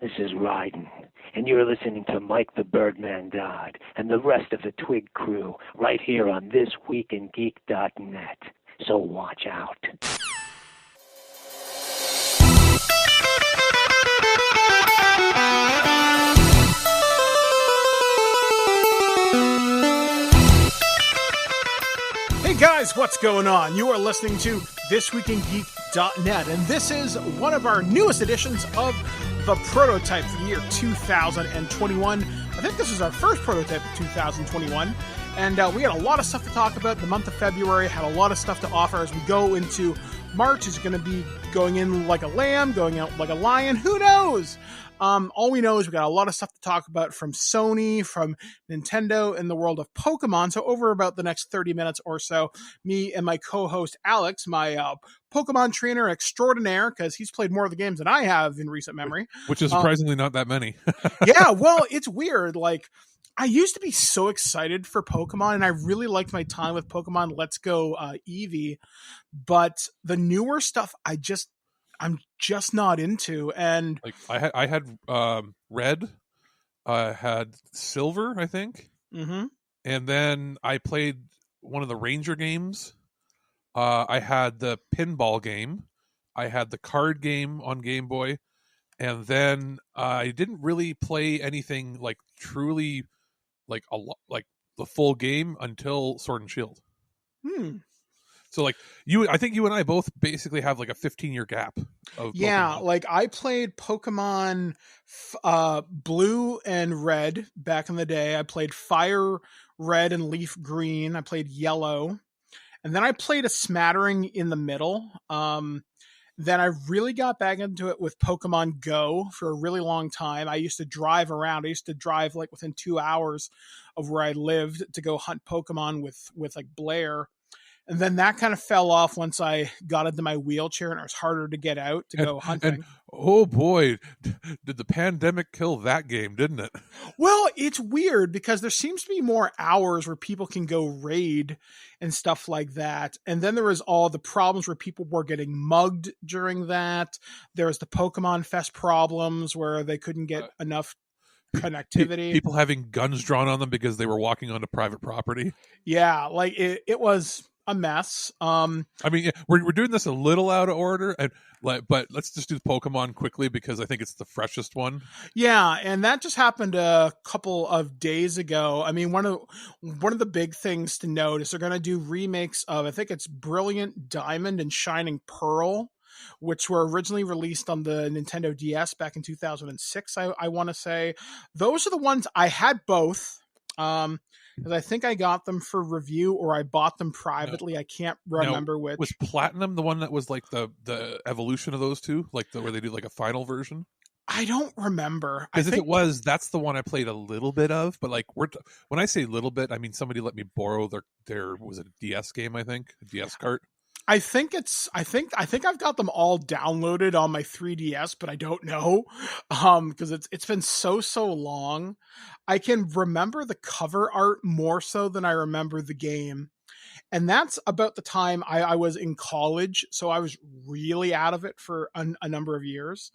This is Ryden, and you're listening to Mike the Birdman Dodd and the rest of the Twig crew right here on ThisWeekInGeek.net. So watch out. Hey guys, what's going on? You are listening to ThisWeekInGeek.net, and this is one of our newest editions of the prototype for the year 2021. I think this is our first prototype of 2021, and we had a lot of stuff to talk about. The month of February had a lot of stuff to offer as we go into March. Is going to be going in like a lamb, going out like a lion. Who knows? All we know is we got a lot of stuff to talk about from Sony, from Nintendo, in the world of Pokemon. So over about the next 30 minutes or so, me and my co-host Alex, my Pokemon trainer extraordinaire, because he's played more of the games than I have in recent memory. Which is surprisingly not that many. Yeah, well, it's weird. Like, I used to be so excited for Pokemon, and I really liked my time with Pokemon Let's Go Eevee. But the newer stuff, I'm just not into. And like I had red, I had silver, I think, and then I played one of the Ranger games. I had the pinball game, I had the card game on Game Boy, and then I didn't really play anything like truly like the full game until Sword and Shield. So like I think you and I both basically have like a 15-year gap of Pokemon. Like I played Pokemon Blue and Red back in the day. I played Fire Red and Leaf Green. I played Yellow. And then I played a smattering in the middle. Then I really got back into it with Pokemon Go for a really long time. I used to drive around. I used to drive like within 2 hours of where I lived to go hunt Pokemon with like Blair. And then that kind of fell off once I got into my wheelchair and it was harder to get out to go hunting. And oh boy, did the pandemic kill that game, didn't it? Well, it's weird because there seems to be more hours where people can go raid and stuff like that. And then there was all the problems where people were getting mugged during that. There was the Pokemon Fest problems where they couldn't get enough connectivity. People having guns drawn on them because they were walking onto private property. Yeah, like it was a mess. I mean, we're doing this a little out of order, but let's just do Pokemon quickly because I think it's the freshest one. Yeah, and that just happened a couple of days ago. I mean, one of the big things to note is they're going to do remakes of, I think it's Brilliant Diamond and Shining Pearl, which were originally released on the Nintendo DS back in 2006. I want to say those are the ones I had both. Because I think I got them for review or I bought them privately. No. I can't remember which. Was Platinum the one that was like the evolution of those two? Like where they do like a final version? I don't remember. Because if it was, that's the one I played a little bit of. But like when I say little bit, I mean somebody let me borrow their was it a DS game, I think? A DS cart? I think I've got them all downloaded on my 3DS, but I don't know because it's been so long. I can remember the cover art more so than I remember the game, and that's about the time I was in college, so I was really out of it for a number of years.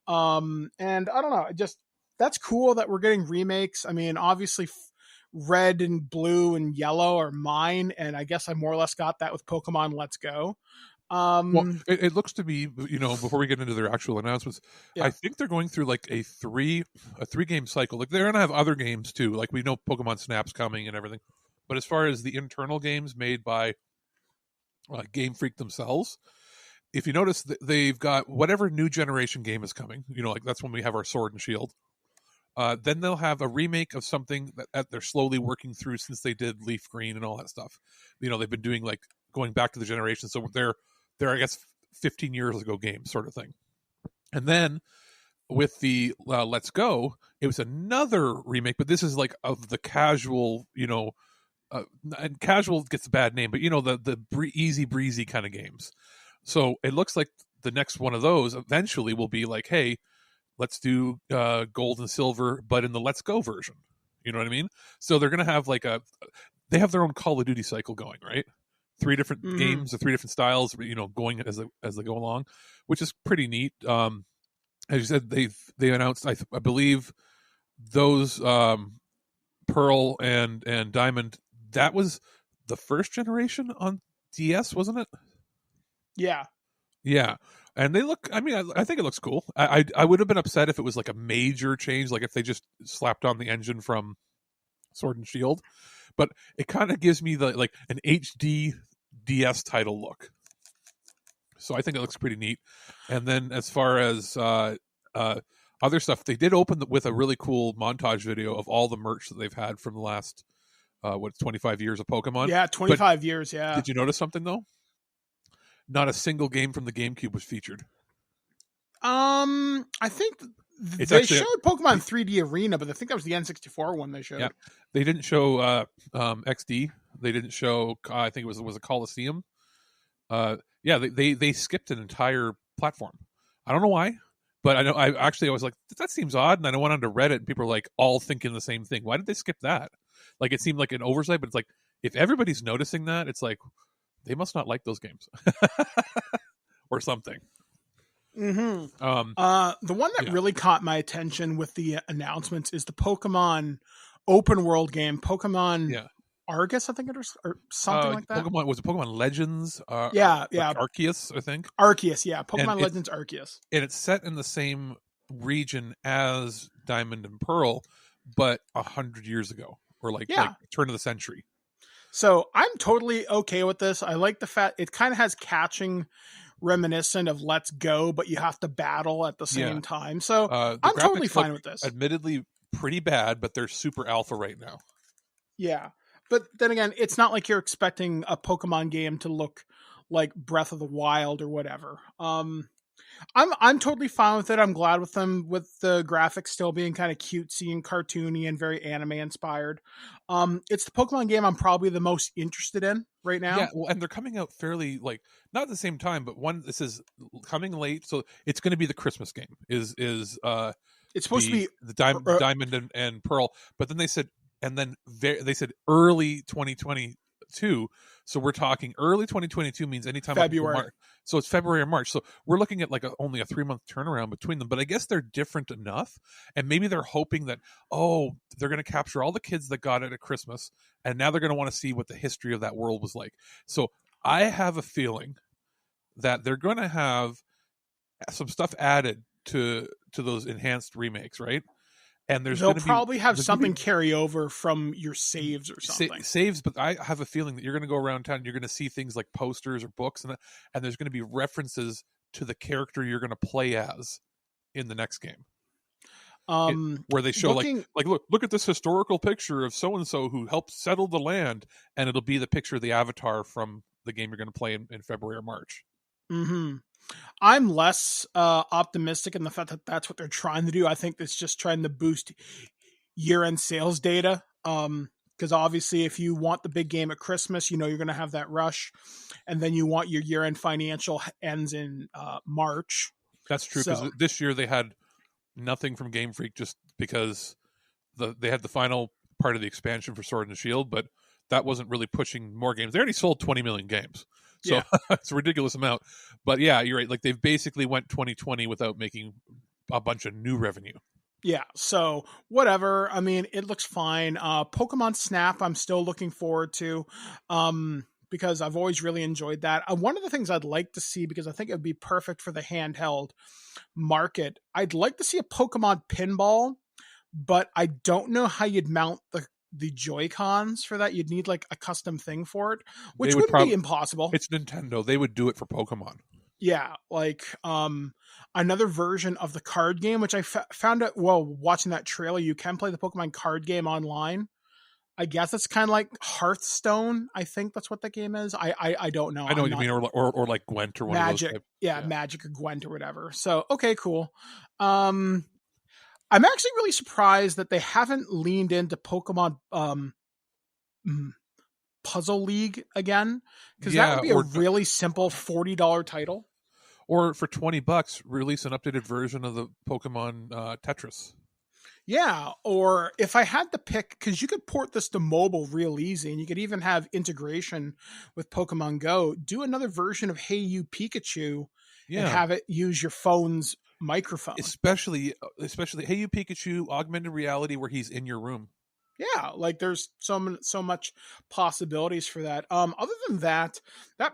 And I don't know, that's cool that we're getting remakes. I mean, obviously. Red and Blue and Yellow are mine, and I guess I more or less got that with Pokemon Let's Go. Well, it looks to be, before we get into their actual announcements, yeah. I think they're going through like a three game cycle. Like they're gonna have other games too. Like we know Pokemon Snap's coming and everything, but as far as the internal games made by Game Freak themselves, if you notice, they've got whatever new generation game is coming. Like that's when we have our Sword and Shield. Then they'll have a remake of something that they're slowly working through since they did Leaf Green and all that stuff. They've been doing like going back to the generation. So they're I guess 15 years ago games sort of thing. And then with the Let's Go, it was another remake, but this is like of the casual, and casual gets a bad name, but the easy breezy kind of games. So it looks like the next one of those eventually will be like, hey, let's do gold and silver, but in the Let's Go version. You know what I mean? So they're going to have they have their own Call of Duty cycle going, right? 3 different games or 3 different styles, going as they go along, which is pretty neat. as you said, they announced, I believe, those Pearl and Diamond. That was the first generation on DS, wasn't it? Yeah. Yeah. And they look, I mean, I think it looks cool. I would have been upset if it was like a major change, like if they just slapped on the engine from Sword and Shield. But it kind of gives me like an HD DS title look. So I think it looks pretty neat. And then as far as other stuff, they did open with a really cool montage video of all the merch that they've had from the last 25 years of Pokemon. Yeah, 25 years. Yeah. Did you notice something though? Not a single game from the GameCube was featured. I think they showed Pokemon 3D Arena, but I think that was the N64 one they showed. Yeah, they didn't show XD. They didn't show. I think it was a Coliseum. Yeah, they skipped an entire platform. I don't know why, but I know I was like, that seems odd, and then I went onto Reddit, and people are like all thinking the same thing. Why did they skip that? Like it seemed like an oversight, but it's like if everybody's noticing that, it's like they must not like those games or something. Mm-hmm. The one that really caught my attention with the announcements is the Pokemon open world game, Pokemon Argus, I think it was, or something like that. Was it Pokemon Legends? Yeah. Arceus, I think. Arceus, yeah. Pokemon Legends Arceus. And it's set in the same region as Diamond and Pearl, but 100 years ago, or like turn of the century. So I'm totally okay with this. I like the fact it kind of has catching reminiscent of Let's Go, but you have to battle at the same time. So I'm totally fine with this. Admittedly pretty bad, but they're super alpha right now. Yeah. But then again, it's not like you're expecting a Pokemon game to look like Breath of the Wild or whatever. I'm totally fine with it. I'm glad with them, with the graphics still being kind of cutesy and cartoony and very anime inspired. It's the Pokemon game I'm probably the most interested in right now. Yeah, well, and they're coming out fairly not at the same time, but this is coming late, so it's going to be the Christmas game. It's supposed to be the Diamond and Pearl, but then they said, they said early 2022. So we're talking early 2022 means anytime February. So it's February or March. So we're looking at only a 3-month turnaround between them. But I guess they're different enough, and maybe they're hoping that they're going to capture all the kids that got it at Christmas, and now they're going to want to see what the history of that world was like. So I have a feeling that they're going to have some stuff added to those enhanced remakes, right? And they'll probably have something carry over from your saves or something. Saves, but I have a feeling that you're going to go around town and you're going to see things like posters or books, and there's going to be references to the character you're going to play as in the next game. Where they show look at this historical picture of so and so who helped settle the land, and it'll be the picture of the avatar from the game you're going to play in February or March. Mm-hmm. I'm less optimistic in the fact that that's what they're trying to do. I think it's just trying to boost year-end sales data. Because obviously, if you want the big game at Christmas, you're going to have that rush, and then you want your year-end financial ends in March. That's true, because this year they had nothing from Game Freak just because they had the final part of the expansion for Sword and Shield, but that wasn't really pushing more games. They already sold 20 million games. So it's a ridiculous amount. But yeah, you're right. Like they've basically went 2020 without making a bunch of new revenue. Yeah, so whatever. I mean, it looks fine. Pokemon Snap, I'm still looking forward to because I've always really enjoyed that. One of the things I'd like to see, because I think it would be perfect for the handheld market, I'd like to see a Pokemon Pinball, but I don't know how you'd mount the Joy-Cons for that. You'd need like a custom thing for it, which would be impossible. It's Nintendo. They would do it for Pokemon. Yeah, like another version of the card game, which I found out while watching that trailer. You can play the Pokemon card game online. I guess it's kind of like Hearthstone. I think that's what the game is. I don't know. I know what you mean, or like Gwent or one Magic. of those. Yeah, Magic or Gwent or whatever. So okay, cool. I'm actually really surprised that they haven't leaned into Pokemon Puzzle League again, because that would be a really simple $40 title. Or for $20, release an updated version of the Pokemon Tetris. Yeah, or if I had to pick, because you could port this to mobile real easy, and you could even have integration with Pokemon Go, do another version of Hey You Pikachu and have it use your phone's microphone. Especially, hey, you Pikachu, augmented reality where he's in your room. Yeah, like there's so much possibilities for that. Other than that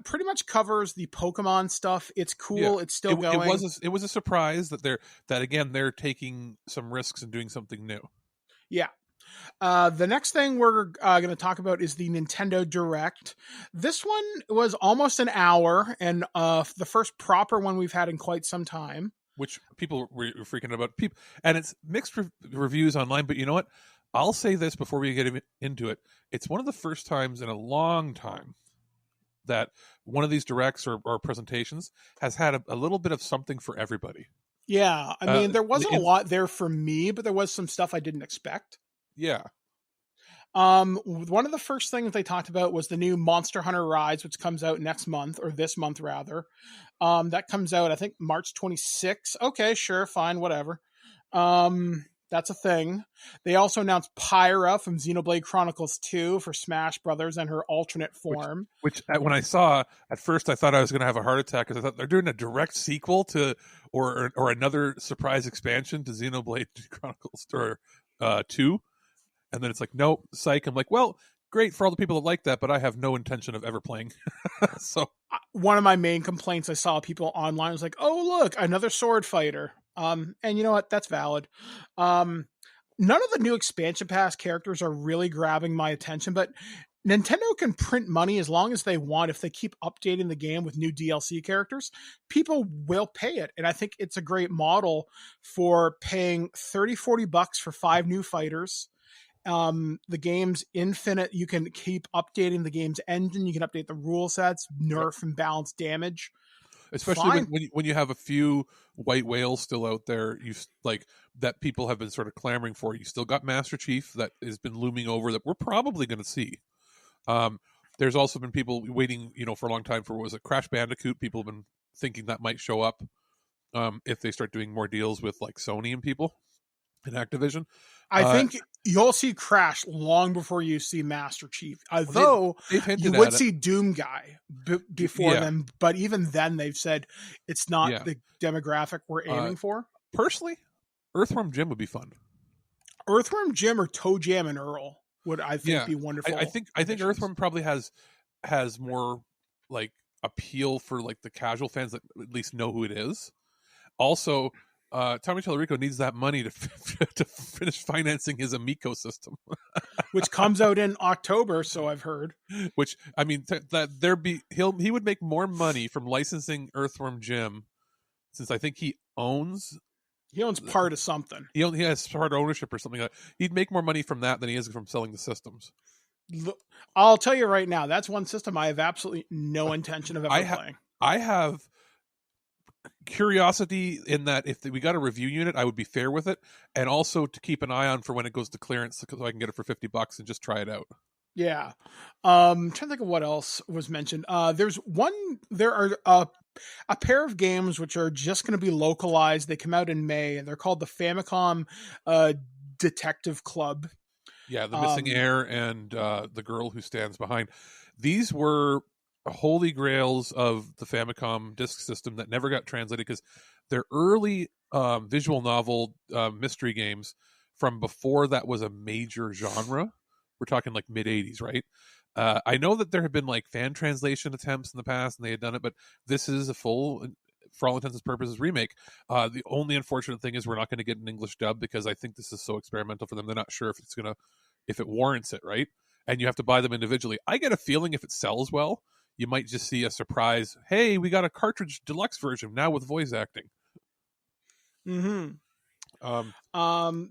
pretty much covers the Pokemon stuff. It's cool. Yeah. It's still going. It was a surprise that they're taking some risks and doing something new. Yeah. The next thing we're going to talk about is the Nintendo Direct. This one was almost an hour, and the first proper one we've had in quite some time. Which people were freaking about. And it's mixed reviews online, but you know what? I'll say this before we get into it. It's one of the first times in a long time that one of these directs or presentations has had a little bit of something for everybody. Yeah. I mean, there wasn't a lot there for me, but there was some stuff I didn't expect. Yeah. One of the first things they talked about was the new Monster Hunter Rise, which comes out next month, or this month rather. That comes out, I think, March 26th. Okay, sure, fine, whatever. That's a thing. They also announced Pyra from Xenoblade Chronicles 2 for Smash Brothers and her alternate form. Which when I saw, at first I thought I was going to have a heart attack because I thought they're doing a direct sequel to, or another surprise expansion to Xenoblade Chronicles 2. And then it's like, nope, psych. I'm like, well, great for all the people that like that, but I have no intention of ever playing. So one of my main complaints I saw people online was like, oh, look, another sword fighter. And you know what? That's valid. None of the new expansion pass characters are really grabbing my attention, but Nintendo can print money as long as they want. If they keep updating the game with new DLC characters, people will pay it. And I think it's a great model for paying $30-$40 for 5 new fighters. The game's infinite. You can keep updating the game's engine. You can update the rule sets, nerf and balance damage. Especially when you have a few white whales still out there, you like that people have been sort of clamoring for. You still got Master Chief that has been looming over that we're probably going to see. There's also been people waiting, for a long time for, was it Crash Bandicoot? People have been thinking that might show up if they start doing more deals with like Sony and people and Activision. I think you'll see Crash long before you see Master Chief. Although you would see Doom Guy before them, but even then they've said it's not the demographic we're aiming for. Personally, Earthworm Jim would be fun. Earthworm Jim or Toe Jam and Earl would, I think, be wonderful. I think Earthworm probably has more like appeal for like the casual fans that at least know who it is. Also, Tommy Tallarico needs that money to finish financing his Amico system, which comes out in October. So I've heard. Which I mean, he would make more money from licensing Earthworm Jim, since I think he owns part of something. He has part ownership or something like that. He'd make more money from that than he is from selling the systems. I'll tell you right now, that's one system I have absolutely no intention of ever playing. I have curiosity in that if we got a review unit, I would be fair with it, and also to keep an eye on for when it goes to clearance, so I can get it for $50 and just try it out. Yeah. I'm trying to think of what else was mentioned. There are a pair of games which are just going to be localized. They come out in May, and they're called the Famicom Detective Club. Yeah, The Missing Heir and The Girl Who Stands Behind. These were holy grails of the Famicom disk system that never got translated because they're early visual novel mystery games from before that was a major genre. We're talking like mid-'80s, right? I know that there have been like fan translation attempts in the past and they had done it, but this is a full, for all intents and purposes, remake. The only unfortunate thing is we're not going to get an English dub because I think this is so experimental for them. They're not sure if it warrants it, right? And you have to buy them individually. I get a feeling if it sells well, you might just see a surprise. Hey, we got a cartridge deluxe version now with voice acting. Mm-hmm.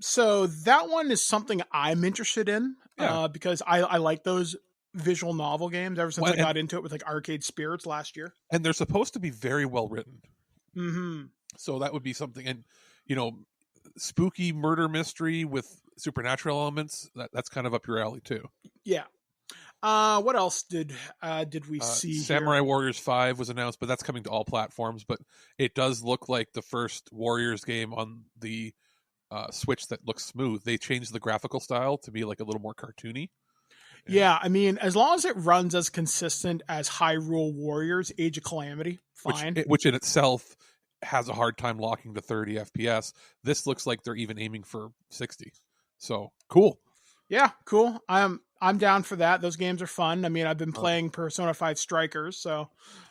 So that one is something I'm interested in because I like those visual novel games ever since I got into it with like Arcade Spirits last year. And they're supposed to be very well written. Mm-hmm. So that would be something. And, spooky murder mystery with supernatural elements, that's kind of up your alley too. Yeah. What else did we see? Samurai Warriors 5 was announced, but that's coming to all platforms. But it does look like the first Warriors game on the Switch that looks smooth. They changed the graphical style to be like a little more cartoony. Yeah, I mean, as long as it runs as consistent as Hyrule Warriors: Age of Calamity, fine. Which in itself has a hard time locking to 30 FPS. This looks like they're even aiming for 60. So cool. Yeah, cool. I'm down for that. Those games are fun. I mean, I've been playing Persona 5 Strikers, so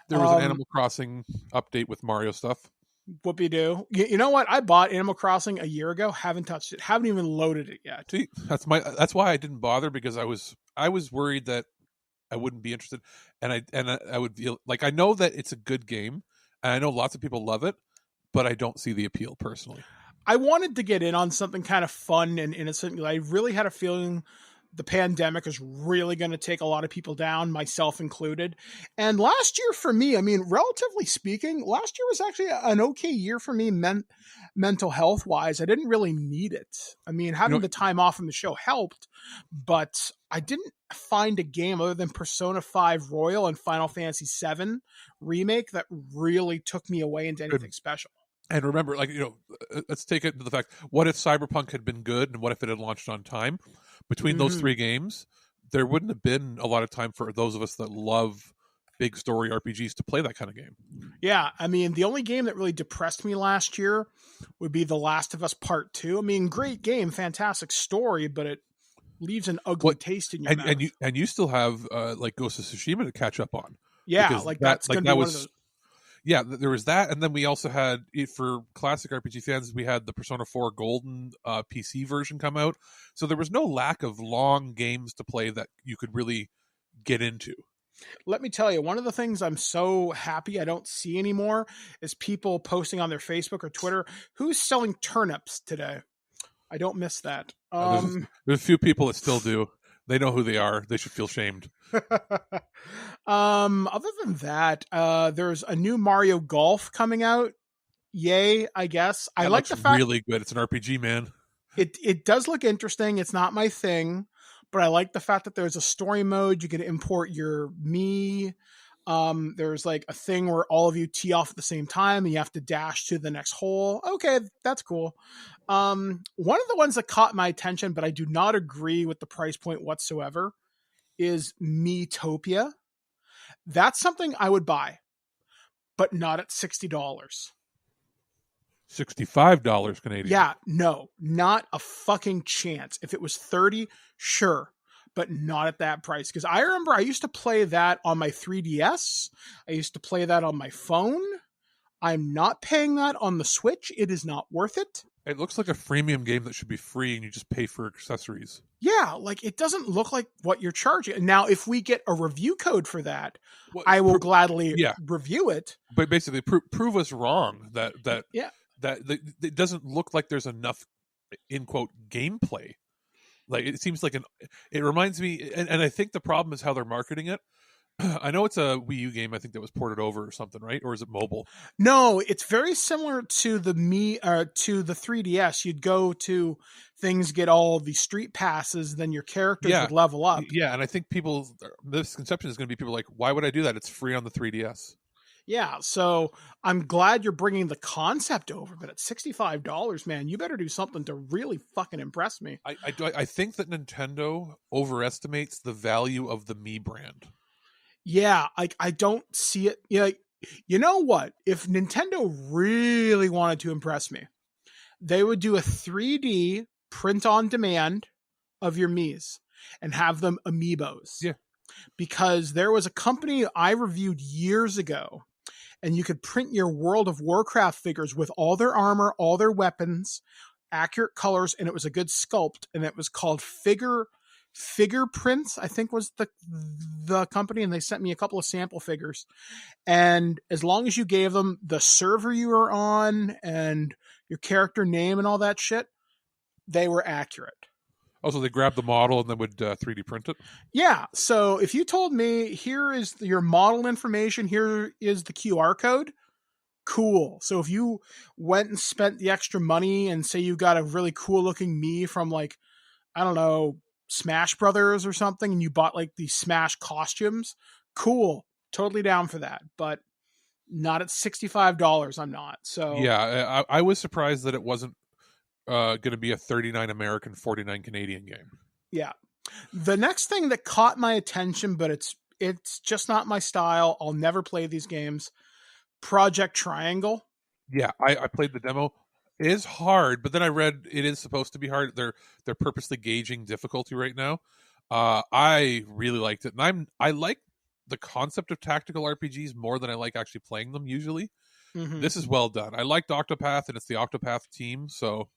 there was an Animal Crossing update with Mario stuff. Whoopie do. You know what? I bought Animal Crossing a year ago. Haven't touched it. Haven't even loaded it yet. See, that's why I didn't bother, because I was worried that I wouldn't be interested, and I would feel like, I know that it's a good game, and I know lots of people love it, but I don't see the appeal personally. I wanted to get in on something kind of fun and innocent. I really had a feeling the pandemic is really going to take a lot of people down, myself included. And last year for me, I mean, relatively speaking, last year was actually an okay year for me mental health wise. I didn't really need it. I mean, having the time off from the show helped, but I didn't find a game other than Persona 5 Royal and Final Fantasy 7 Remake that really took me away into anything special. And remember, like, let's take it to the fact, what if Cyberpunk had been good, and what if it had launched on time? Between those three games, there wouldn't have been a lot of time for those of us that love big story RPGs to play that kind of game. Yeah, I mean, the only game that really depressed me last year would be The Last of Us Part 2. I mean, great game, fantastic story, but it leaves an ugly taste in your mouth. And you still have like Ghost of Tsushima to catch up on. Yeah, like that's going to be one of those. Yeah, there was that, and then we also had, for classic RPG fans, we had the Persona 4 Golden PC version come out. So there was no lack of long games to play that you could really get into. Let me tell you, one of the things I'm so happy I don't see anymore is people posting on their Facebook or Twitter, who's selling turnips today? I don't miss that. There's a few people that still do. They know who they are. They should feel shamed. Other than that, there's a new Mario Golf coming out. Yay, I guess. I like the fact really good. It's an RPG, man. It does look interesting. It's not my thing, but I like the fact that there's a story mode. You can import your Mii. There's like a thing where all of you tee off at the same time and you have to dash to the next hole. Okay, that's cool. One of the ones that caught my attention, but I do not agree with the price point whatsoever, is Miitopia. That's something I would buy, but not at $60. $65 Canadian. Yeah, no, not a fucking chance. If it was 30, sure, but not at that price. Because I remember I used to play that on my 3DS. I used to play that on my phone. I'm not paying that on the Switch. It is not worth it. It looks like a freemium game that should be free and you just pay for accessories. Yeah, like it doesn't look like what you're charging. Now, if we get a review code for that, I will gladly review it. But basically, prove us wrong that it doesn't look like there's enough, in quote, gameplay. Like, it seems like it reminds me, and I think the problem is how they're marketing it. I know it's a Wii U game, I think, that was ported over or something, right? Or is it mobile? No, it's very similar to the to the 3DS. You'd go to things, get all the street passes, then your characters would level up. Yeah, and I think people's misconception is going to be people like, why would I do that? It's free on the 3DS. Yeah, so I'm glad you're bringing the concept over, but at $65, man, you better do something to really fucking impress me. I think that Nintendo overestimates the value of the Mii brand. Yeah, I don't see it. You know what? If Nintendo really wanted to impress me, they would do a 3D print on demand of your Miis and have them amiibos. Yeah. Because there was a company I reviewed years ago, and you could print your World of Warcraft figures with all their armor, all their weapons, accurate colors, and it was a good sculpt, and it was called Figure Prints, I think was the company, and they sent me a couple of sample figures. And as long as you gave them the server you were on and your character name and all that shit, they were accurate. Also, they grabbed the model and then would 3D print it? Yeah. So if you told me, here is your model information, here is the QR code, cool. So if you went and spent the extra money and say you got a really cool looking Mii from, like, I don't know, Smash Brothers or something, and you bought like these Smash costumes, cool. Totally down for that. But not at $65. I'm not. So yeah, I was surprised that it wasn't going to be a $39 American, $49 Canadian game. Yeah. The next thing that caught my attention, but it's just not my style. I'll never play these games. Project Triangle. Yeah, I played the demo. It is hard, but then I read it is supposed to be hard. They're purposely gauging difficulty right now. I really liked it, and I like the concept of tactical RPGs more than I like actually playing them usually. Mm-hmm. This is well done. I liked Octopath, and it's the Octopath team, so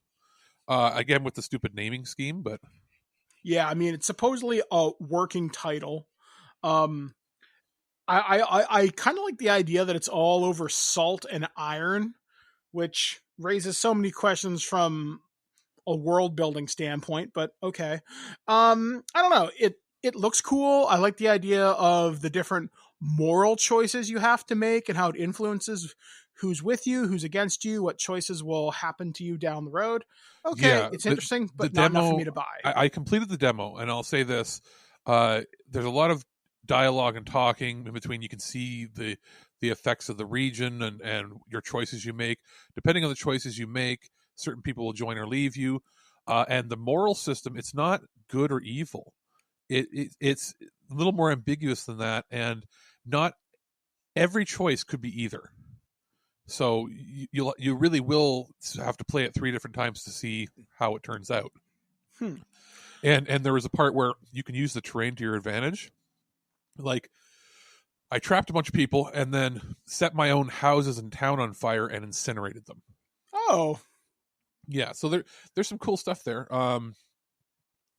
again with the stupid naming scheme, but yeah, I mean it's supposedly a working title. I kind of like the idea that it's all over salt and iron, which raises so many questions from a world building standpoint, but okay. I don't know. It looks cool. I like the idea of the different moral choices you have to make and how it influences who's with you, who's against you, what choices will happen to you down the road. Okay, yeah, it's interesting, but not enough for me to buy. I completed the demo, and I'll say this. There's a lot of dialogue and talking in between. You can see the effects of the region and your choices you make. Depending on the choices you make, certain people will join or leave you. And the moral system, it's not good or evil. It's a little more ambiguous than that, and not every choice could be either. So you really will have to play it 3 different times to see how it turns out. And there was a part where you can use the terrain to your advantage. Like, I trapped a bunch of people and then set my own houses in town on fire and incinerated them. Oh. Yeah, so there's some cool stuff there.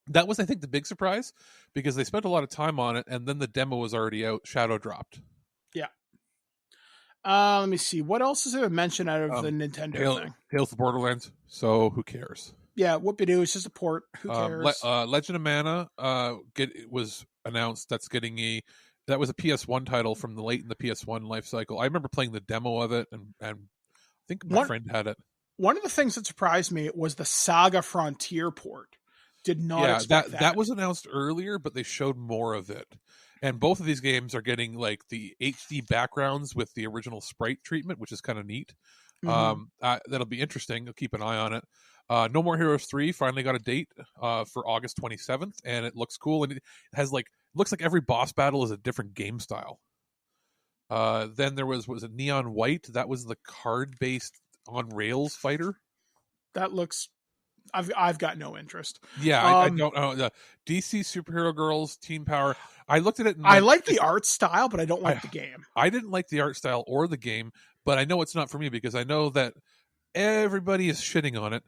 That was, I think, the big surprise, because they spent a lot of time on it, and then the demo was already out, shadow dropped. Yeah. Let me see. What else is there to mention out of the Nintendo thing? Tales of Borderlands, so who cares? Yeah, whoop-de-doo, it's just a port. Who cares? Legend of Mana was announced. That was a PS1 title from the late in the PS1 life cycle. I remember playing the demo of it, and I think my friend had it. One of the things that surprised me was the Saga Frontier port. Did not expect that. That was announced earlier, but they showed more of it. And both of these games are getting like the HD backgrounds with the original sprite treatment, which is kind of neat. Mm-hmm. That'll be interesting. I'll keep an eye on it. No More Heroes 3 finally got a date for August 27th, and it looks cool. And it has looks like every boss battle is a different game style. Then there was it Neon White? That was the card-based on rails fighter. That looks. I've got no interest. Yeah, I don't know. The DC Superhero Girls, Teen Power. I looked at it. And I like the art style, but I don't like the game. I didn't like the art style or the game, but I know it's not for me because I know that everybody is shitting on it,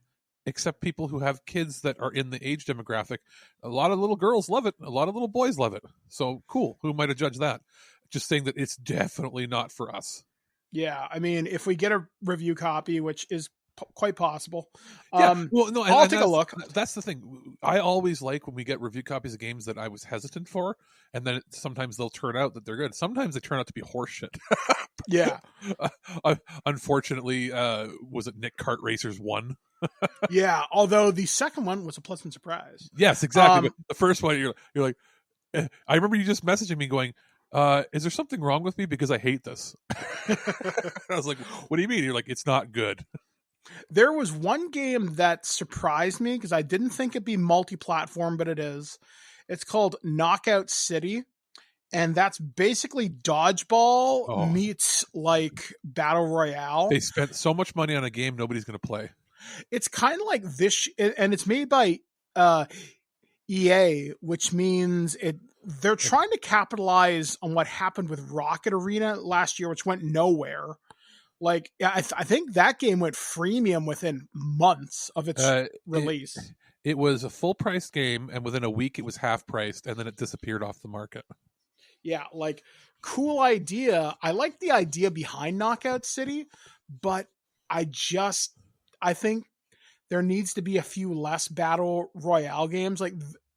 except people who have kids that are in the age demographic. A lot of little girls love it. A lot of little boys love it. So cool. Who might have judged that? Just saying that it's definitely not for us. Yeah, I mean, if we get a review copy, which is quite possible. Yeah, well, no, I'll take a look. That's the thing. I always like when we get review copies of games that I was hesitant for, and then sometimes they'll turn out that they're good. Sometimes they turn out to be horseshit. Yeah. Unfortunately, was it Nick Kart Racers 1? Yeah, although the second one was a pleasant surprise. Yes, exactly. But the first one, you're like, I remember you just messaging me going, is there something wrong with me because I hate this? I was like, what do you mean? You're like, it's not good. There was one game that surprised me because I didn't think it'd be multi-platform, but it is. It's called Knockout City, and that's basically dodgeball meets like battle royale. They spent so much money on a game nobody's going to play. It's kind of like this, and it's made by EA, which means they're trying to capitalize on what happened with Rocket Arena last year, which went nowhere. Like, I think that game went freemium within months of its release. It was a full-priced game, and within a week it was half-priced, and then it disappeared off the market. Yeah, like, cool idea. I like the idea behind Knockout City, but I think there needs to be a few less battle royale games. Like,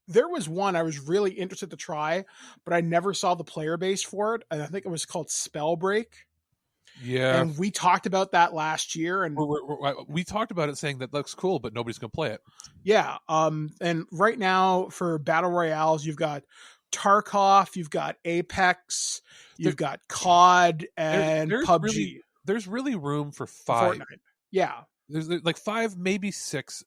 there was one I was really interested to try, but I never saw the player base for it. And I think it was called Spellbreak. Yeah. And we talked about that last year. And we talked about it saying that looks cool, but nobody's going to play it. Yeah. And right now for battle royales, you've got Tarkov, you've got Apex, you've got COD, and PUBG. There's really room for 5. Fortnite. Yeah. There's like 5, maybe 6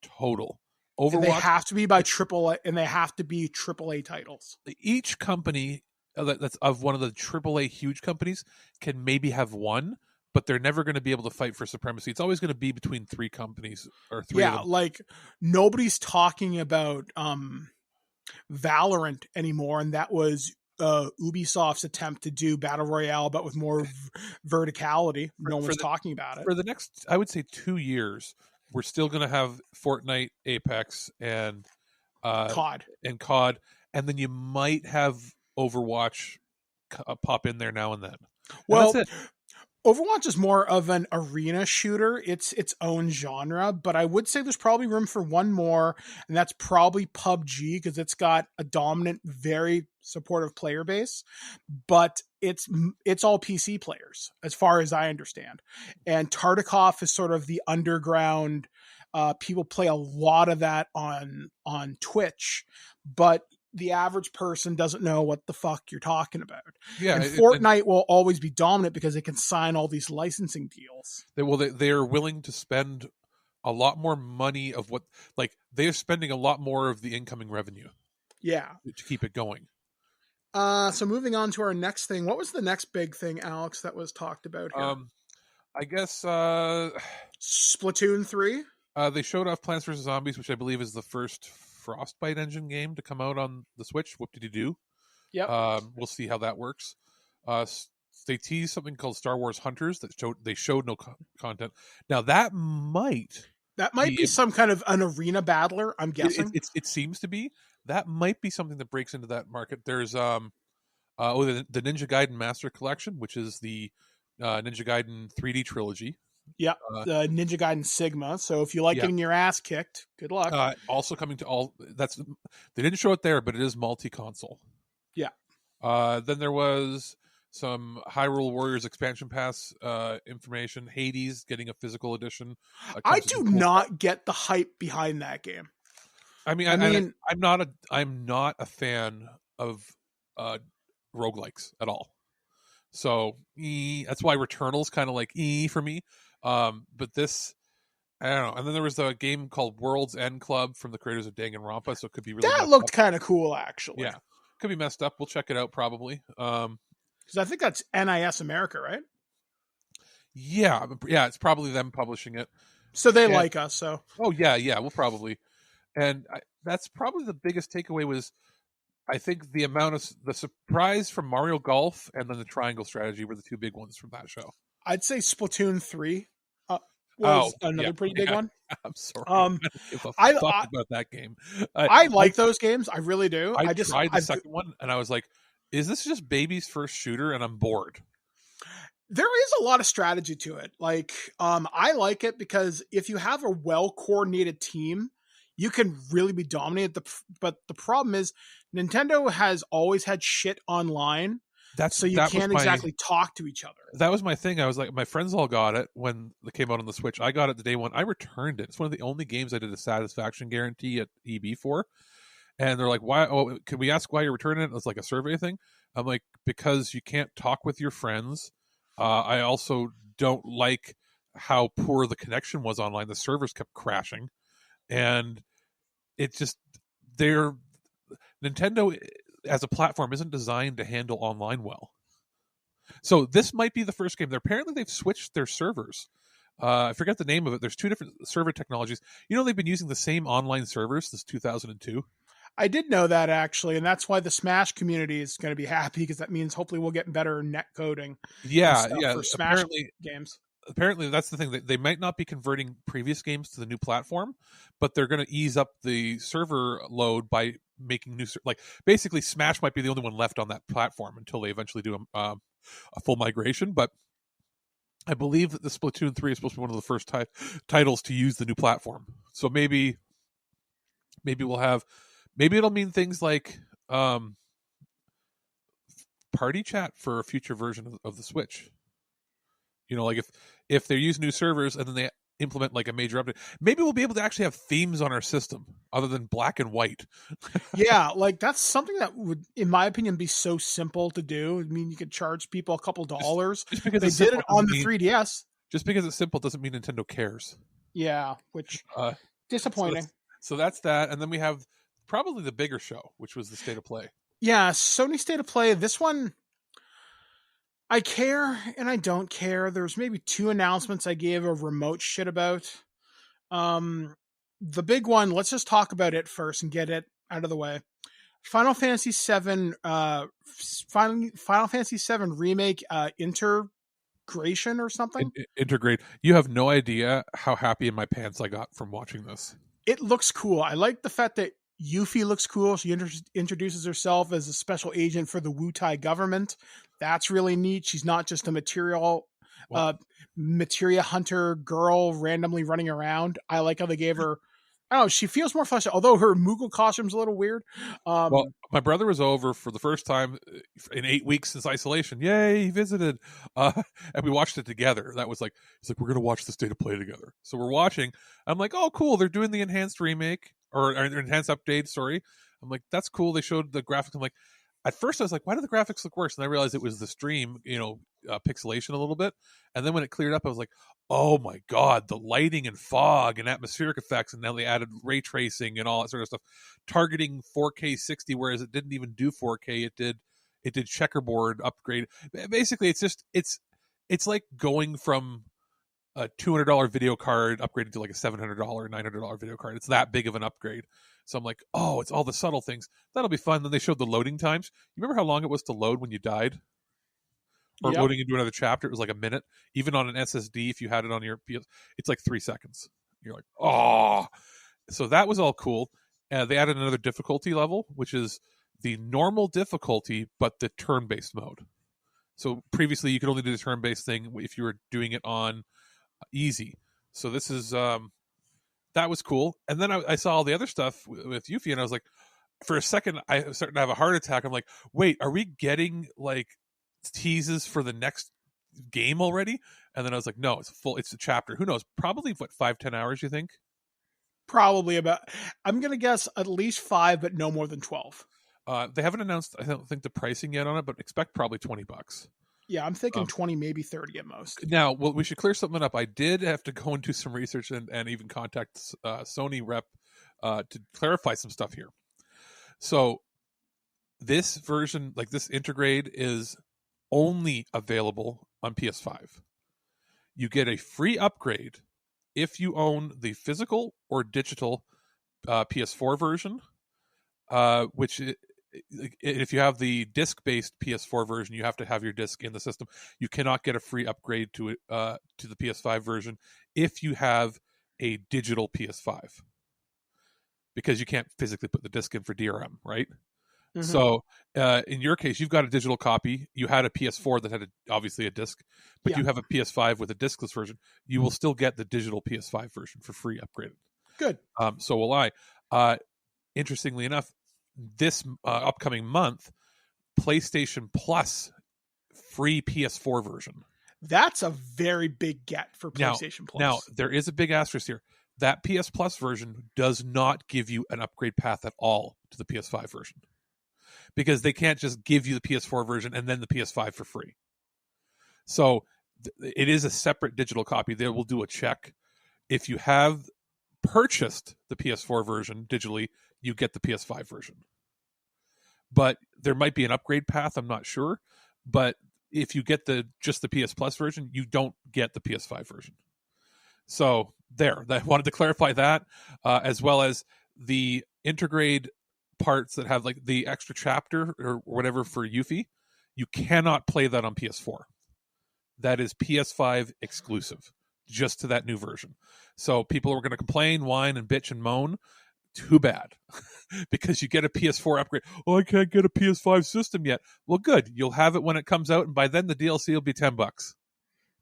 total. Overwatch. They have to be by AAA, and they have to be AAA titles. Each company that's of one of the AAA huge companies can maybe have one, but they're never going to be able to fight for supremacy. It's always going to be between three companies or three. Yeah, like nobody's talking about Valorant anymore, and that was Ubisoft's attempt to do Battle Royale, but with more verticality. No one's talking about it. For the next, I would say 2 years, we're still going to have Fortnite, Apex, and COD. And then you might have Overwatch pop in there now and then. Well, that's it. Overwatch is more of an arena shooter. It's its own genre, but I would say there's probably room for one more, and that's probably PUBG, because it's got a dominant, very supportive player base, but it's all PC players, as far as I understand. And Tarkov is sort of the underground. People play a lot of that on Twitch, but the average person doesn't know what the fuck you're talking about. Yeah, and Fortnite will always be dominant because they can sign all these licensing deals. They're willing to spend a lot more money of what, like, they're spending a lot more of the incoming revenue. Yeah, to keep it going. So moving on to our next thing. What was the next big thing, Alex, that was talked about here? I guess Splatoon 3. They showed off Plants vs. Zombies, which I believe is the first Frostbite engine game to come out on the Switch. Whoop-de-doo. Yeah. We'll see how that works. They teased something called Star Wars Hunters that showed no content. Now that might be some kind of an arena battler, I'm guessing. It seems to be. That might be something that breaks into that market. There's the Ninja Gaiden Master Collection, which is the Ninja Gaiden 3D trilogy. Yeah, the Ninja Gaiden Sigma. So if you like getting your ass kicked, good luck. Also coming to all they didn't show it there, but it is multi-console. Yeah. Then there was some Hyrule Warriors expansion pass information. Hades getting a physical edition. I do not get the hype behind that game. I mean, I'm not a fan of roguelikes at all. So that's why Returnal's kind of like for me. But this, I don't know. And then there was a game called World's End Club from the creators of Danganronpa, so it could be really that looked kind of cool, actually. Yeah, could be messed up. We'll check it out probably. Because I think that's NIS America, right? Yeah, it's probably them publishing it. So they like us. So we'll probably. And that's probably the biggest takeaway was, I think the amount of the surprise from Mario Golf and then the Triangle Strategy were the two big ones from that show. I'd say Splatoon 3 was another pretty big one. I'm sorry. I talked about that game. I like those games. I really do. I tried the second one and I was like, is this just baby's first shooter? And I'm bored. There is a lot of strategy to it. Like, I like it because if you have a well-coordinated team, you can really be dominated. But the problem is Nintendo has always had shit online. So you can't exactly talk to each other. That was my thing. I was like, my friends all got it when it came out on the Switch. I got it the day one. I returned it. It's one of the only games I did a satisfaction guarantee at EB for. And they're like, why? Oh, can we ask why you're returning it? It's like a survey thing. I'm like, because you can't talk with your friends. I also don't like how poor the connection was online. The servers kept crashing. And it just, Nintendo as a platform isn't designed to handle online well. So this might be the first game. Apparently they've switched their servers. I forget the name of it. There's two different server technologies. They've been using the same online servers since 2002. I did know that, actually, and that's why the Smash community is going to be happy, because that means hopefully we'll get better net coding. For Smash games. Apparently that's the thing. They might not be converting previous games to the new platform, but they're going to ease up the server load by making new, like, basically Smash might be the only one left on that platform until they eventually do a full migration. But I believe that the Splatoon 3 is supposed to be one of the first titles to use the new platform. So maybe we'll have, maybe it'll mean things like party chat for a future version of the Switch. Like if they use new servers and then they implement like a major update, maybe we'll be able to actually have themes on our system other than black and white. Yeah, like that's something that would, in my opinion, be so simple to do. I mean, you could charge people a couple dollars. Just because they did it on the 3DS. Just because it's simple doesn't mean Nintendo cares. Yeah, which disappointing. So that's that, and then we have probably the bigger show, which was the State of Play. Yeah, Sony State of Play. This one, I care and I don't care. There's maybe 2 announcements I gave a remote shit about. The big one, let's just talk about it first and get it out of the way. Final Fantasy VII, Final Fantasy VII remake, integration or something. Integrate. You have no idea how happy in my pants I got from watching this. It looks cool. I like the fact that Yuffie looks cool. She introduces herself as a special agent for the Wutai government. That's really neat. She's not just a materia hunter girl randomly running around. I like how they gave her, I don't know, she feels more fleshed out, although her Moogle costume's a little weird. Well, my brother was over for the first time in 8 weeks since isolation. Yay, he visited. And we watched it together. That was like, he's like, we're going to watch the State of Play together. So we're watching. I'm like, oh, cool. They're doing the enhanced remake or enhanced update. Sorry. I'm like, that's cool. They showed the graphics. I'm like, at first I was like, why do the graphics look worse? And I realized it was the stream, pixelation a little bit. And then when it cleared up, I was like, oh my God, the lighting and fog and atmospheric effects. And now they added ray tracing and all that sort of stuff, targeting 4K 60, whereas it didn't even do 4K. It did checkerboard upgrade. Basically, it's like going from a $200 video card upgraded to like a $700, $900 video card. It's that big of an upgrade. So I'm like, oh, it's all the subtle things. That'll be fun. Then they showed the loading times. You remember how long it was to load when you died? Or loading into another chapter? It was like a minute. Even on an SSD, if you had it on your PS, it's like 3 seconds. You're like, oh. So that was all cool. They added another difficulty level, which is the normal difficulty, but the turn-based mode. So previously, you could only do the turn-based thing if you were doing it on easy. So this is that was cool. And then I saw all the other stuff with Yuffie, and I was like, for a second, I was starting to have a heart attack. I'm like, wait, are we getting like teases for the next game already? And then I was like, no, it's a chapter. Who knows? Probably 5-10 hours, you think? Probably about, I'm gonna guess at least 5, but no more than 12. They haven't announced, I don't think, the pricing yet on it, but expect probably $20. Yeah, I'm thinking 20, maybe 30 at most. Now, well, we should clear something up. I did have to go and do some research and even contact Sony rep to clarify some stuff here. So this version, like this Intergrade, is only available on PS5. You get a free upgrade if you own the physical or digital PS4 version, which if you have the disc-based PS4 version, you have to have your disc in the system. You cannot get a free upgrade to the PS5 version if you have a digital PS5, because you can't physically put the disc in for DRM, right? Mm-hmm. So in your case, you've got a digital copy. You had a PS4 that had obviously a disc, but you have a PS5 with a discless version. You will still get the digital PS5 version for free upgraded. Good. So will I. Interestingly enough, this upcoming month, PlayStation Plus free PS4 version. That's a very big get for PlayStation Plus. Now, there is a big asterisk here. That PS Plus version does not give you an upgrade path at all to the PS5 version, because they can't just give you the PS4 version and then the PS5 for free. So it is a separate digital copy. They will do a check. If you have purchased the PS4 version digitally, you get the PS5 version. But there might be an upgrade path, I'm not sure. But if you get just the PS Plus version, you don't get the PS5 version. So there, I wanted to clarify that, as well as the Intergrade parts that have like the extra chapter or whatever for Yuffie. You cannot play that on PS4. That is PS5 exclusive, just to that new version. So people are going to complain, whine, and bitch and moan. Too bad, because you get a PS4 upgrade. Oh, I can't get a PS5 system yet. Well, good. You'll have it when it comes out, and by then the DLC will be $10.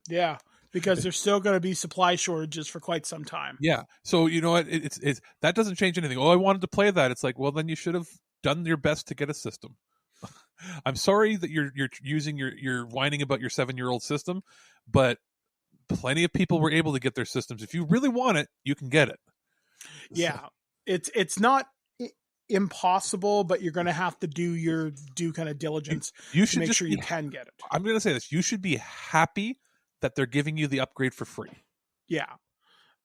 Yeah, because there's still going to be supply shortages for quite some time. Yeah. So you know what? It's that doesn't change anything. Oh, I wanted to play that. It's like, well, then you should have done your best to get a system. I'm sorry that you're using you're whining about your 7-year-old system, but plenty of people were able to get their systems. If you really want it, you can get it. Yeah. So. It's not impossible, but you're going to have to do kind of diligence you should to make sure you can get it. I'm going to say this. You should be happy that they're giving you the upgrade for free. Yeah.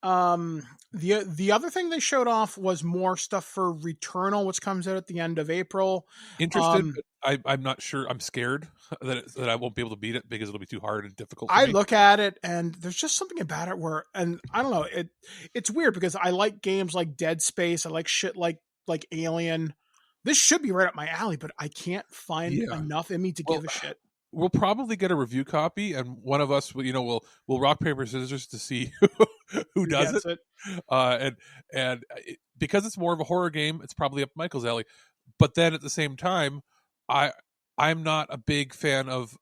The other thing they showed off was more stuff for Returnal, which comes out at the end of April. Interested, but I'm not sure. I'm scared that I won't be able to beat it because it'll be too hard and difficult for I me. look at it and there's just something about it where, and I don't know, it's weird because I like games like Dead Space. I like shit like Alien. This should be right up my alley, but I can't find enough in me to give a shit. We'll probably get a review copy, and one of us, we'll rock paper scissors to see who does it. And because it's more of a horror game, it's probably up Michael's alley. But then at the same time, I'm not a big fan of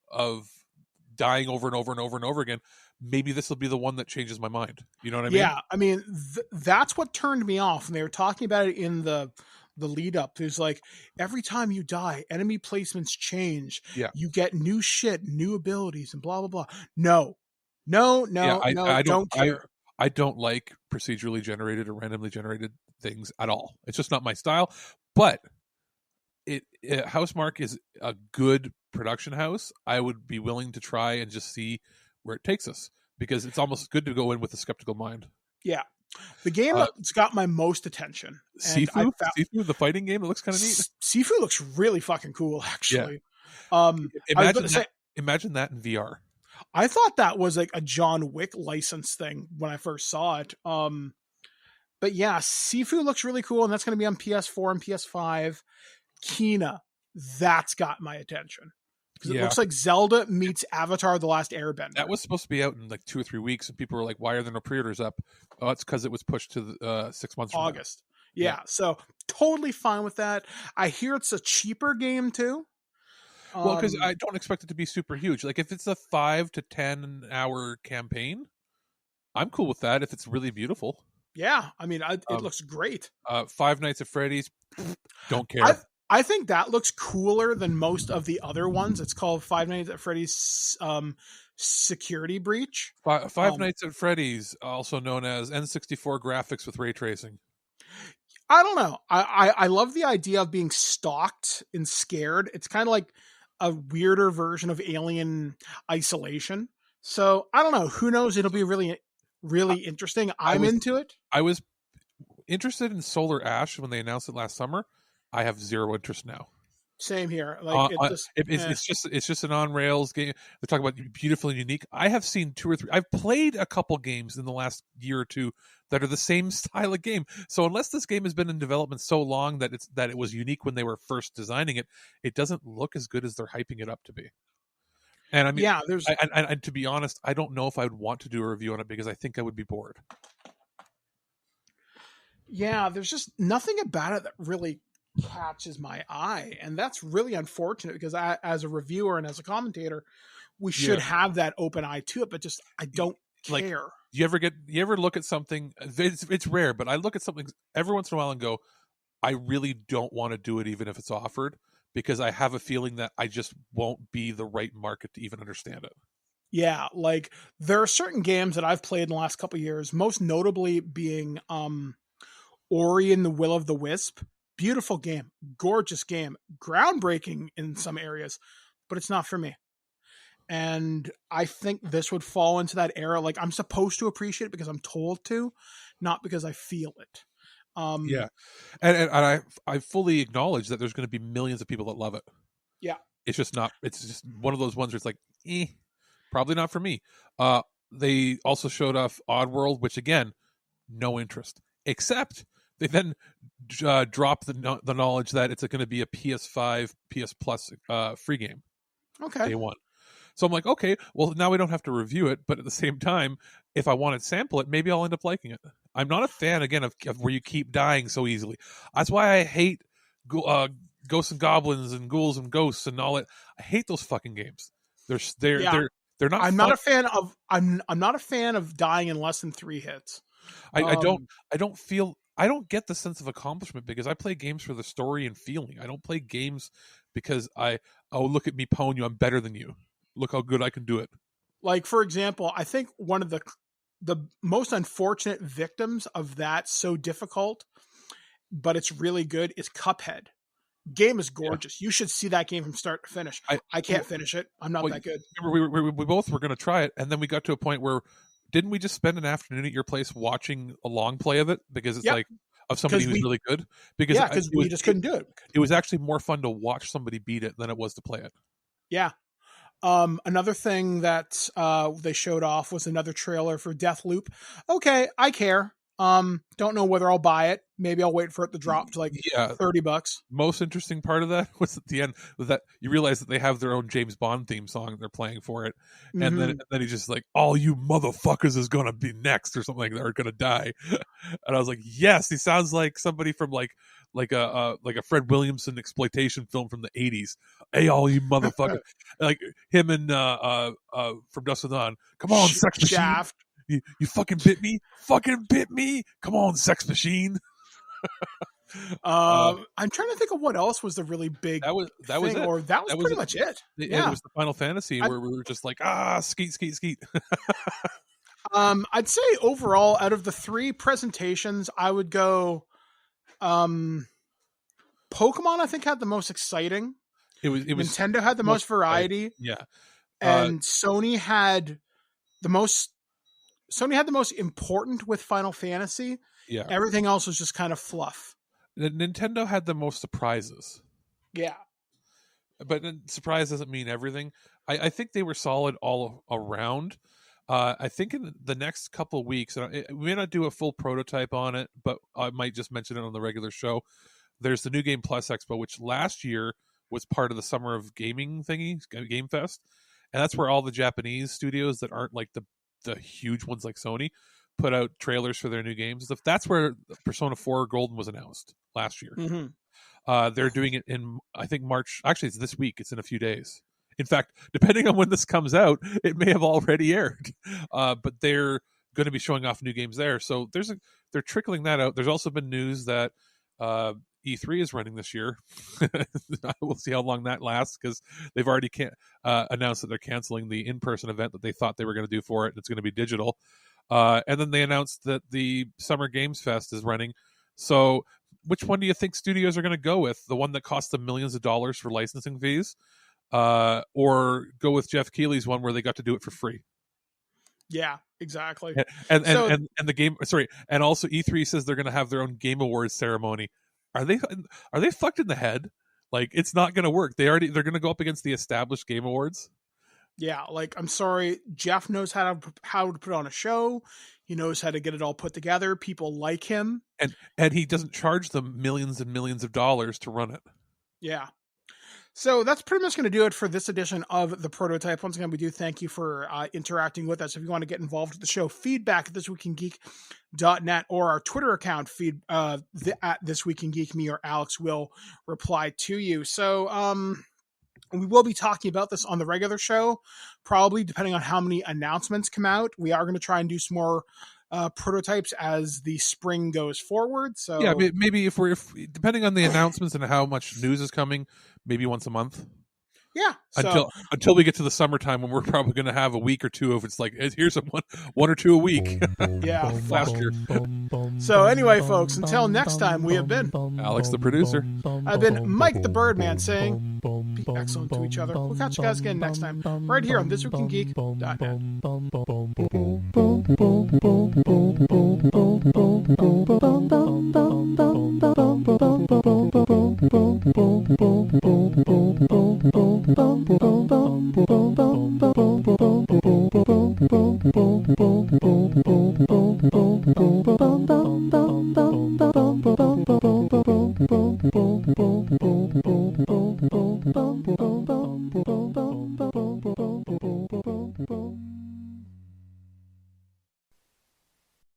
dying over and over and over and over again. Maybe this will be the one that changes my mind. You know what I mean? Yeah, I mean that's what turned me off, and they were talking about it in the lead up. There's like every time you die, enemy placements change. Yeah, you get new shit, new abilities, and blah blah blah. No, I don't care. I don't like procedurally generated or randomly generated things at all. It's just not my style. But Housemarque is a good production house. I would be willing to try and just see where it takes us, because it's almost good to go in with a skeptical mind. Yeah. The game that's got my most attention. Sifu, the fighting game, it looks kind of neat. Sifu looks really fucking cool, actually. Yeah. Imagine that in VR. I thought that was like a John Wick license thing when I first saw it. But yeah, Sifu looks really cool, and that's going to be on PS4 and PS5. Kena, that's got my attention. Because it looks like Zelda meets Avatar: The Last Airbender. That was supposed to be out in like 2 or 3 weeks, and people were like, "Why are there no pre-orders up?" Oh, it's because it was pushed to 6 months from August. Yeah, so totally fine with that. I hear it's a cheaper game too. Well, because I don't expect it to be super huge. Like if it's a 5 to 10 hour campaign, I'm cool with that. If it's really beautiful, yeah. I mean, it looks great. Five Nights at Freddy's, don't care. I think that looks cooler than most of the other ones. It's called Five Nights at Freddy's Security Breach. Five Nights at Freddy's, also known as N64 graphics with ray tracing. I don't know. I love the idea of being stalked and scared. It's kind of like a weirder version of Alien Isolation. So I don't know. Who knows? It'll be really, really interesting. I'm into it. I was interested in Solar Ash when they announced it last summer. I have zero interest now. Same here. Like it's just an on rails game. They talk about beautiful and unique. I have seen 2 or 3. I've played a couple games in the last year or two that are the same style of game. So unless this game has been in development so long that it was unique when they were first designing it, it doesn't look as good as they're hyping it up to be. And I mean, yeah, and to be honest, I don't know if I would want to do a review on it because I think I would be bored. Yeah, there's just nothing about it that really catches my eye, and that's really unfortunate because as a reviewer and as a commentator, we should have that open eye to it, but just I don't care. You ever look at something? It's rare, but I look at something every once in a while and go, I really don't want to do it even if it's offered, because I have a feeling that I just won't be the right market to even understand it. Yeah, like there are certain games that I've played in the last couple of years, most notably being Ori and the Will of the Wisp. Beautiful game, gorgeous game, groundbreaking in some areas, but it's not for me. And I think this would fall into that era. Like I'm supposed to appreciate it because I'm told to, not because I feel it. Yeah, and I fully acknowledge that there's going to be millions of people that love it. Yeah, it's just one of those ones where it's like, probably not for me. They also showed off Oddworld, which again, no interest, except they then drop the knowledge that it's going to be a PS5, PS Plus free game. Okay. Day one. So I'm like, okay, well, now we don't have to review it. But at the same time, if I want to sample it, maybe I'll end up liking it. I'm not a fan, again, of where you keep dying so easily. That's why I hate Ghosts and Goblins and Ghouls and Ghosts and all that. I hate those fucking games. They're not. I'm not a fan of. I'm not a fan of dying in less than 3 hits. I don't get the sense of accomplishment because I play games for the story and feeling. I don't play games because look at me pwn you, I'm better than you. Look how good I can do it. Like, for example, I think one of the most unfortunate victims of that so difficult, but it's really good, is Cuphead. Game is gorgeous. Yeah. You should see that game from start to finish. I can't finish it. I'm not that good. We both were going to try it, and then we got to a point where didn't we just spend an afternoon at your place watching a long play of it because it's Yep. like of somebody who's really good? Because we just couldn't do it. It was actually more fun to watch somebody beat it than it was to play it. Yeah. Another thing that they showed off was another trailer for Deathloop. Okay, I care. Don't know whether I'll buy it. Maybe I'll wait for it to drop to like $30. Most interesting part of that was at the end was that you realize that they have their own James Bond theme song they're playing for it, and then he's just like, "All you motherfuckers is gonna be next" or something like that, or gonna die. And I was like, "Yes, he sounds like somebody from like a Fred Williamson exploitation film from the '80s." Hey, all you motherfuckers, like him and from Dusk Till Dawn. Come on, Sex Machine. Shaft. You fucking bit me. Fucking bit me. Come on, Sex Machine. I'm trying to think of what else was the really big that was thing, it. or that was pretty much it. It was the Final Fantasy where we were just like, skeet. I'd say overall, out of the 3 presentations, I would go Pokemon, I think, had the most exciting. It was Nintendo had the most variety. Yeah. And Sony had the most important with Final Fantasy. Yeah. Everything else was just kind of fluff. Nintendo had the most surprises. Yeah. But surprise doesn't mean everything. I think they were solid all around. I think in the next couple of weeks, and we may not do a full prototype on it, but I might just mention it on the regular show. There's the New Game Plus Expo, which last year was part of the Summer of Gaming thingy, Game Fest. And that's where all the Japanese studios that aren't like the huge ones like Sony put out trailers for their new games. That's where Persona 4 Golden was announced last year. They're doing it in, I think, March. Actually, it's this week. It's in a few days. In fact, depending on when this comes out, it may have already aired. But they're going to be showing off new games there. So they're trickling that out. There's also been news that E3 is running this year. We'll see how long that lasts because they've already announced that they're canceling the in-person event that they thought they were going to do for it. It's going to be digital. And then they announced that the Summer Games Fest is running. So which one do you think studios are going to go with? The one that cost them millions of dollars for licensing fees? Or go with Jeff Keighley's one where they got to do it for free? Yeah, exactly. And the game, sorry, and also E3 says they're going to have their own Game Awards ceremony. Are they fucked in the head? Like, it's not going to work. They're going to go up against the established Game Awards. Yeah, like, I'm sorry, Jeff knows how to put on a show. He knows how to get it all put together. People like him, and he doesn't charge them millions and millions of dollars to run it. Yeah. So that's pretty much going to do it for this edition of The Prototype. Once again, we do thank you for interacting with us. If you want to get involved with the show, feedback at ThisWeekInGeek.net or our Twitter account, at ThisWeekInGeek. Me or Alex will reply to you. So we will be talking about this on the regular show, probably depending on how many announcements come out. We are going to try and do some more prototypes as the spring goes forward. So yeah, maybe if depending on the announcements and how much news is coming, maybe once a month. Yeah. Until we get to the summertime when we're probably going to have a week or two of it's like here's one or two a week. Yeah. Last year. So anyway, folks, until next time, we have been Alex the producer. I've been Mike the Birdman saying be excellent to each other. We'll catch you guys again next time right here on ThisWeekInGeek.net.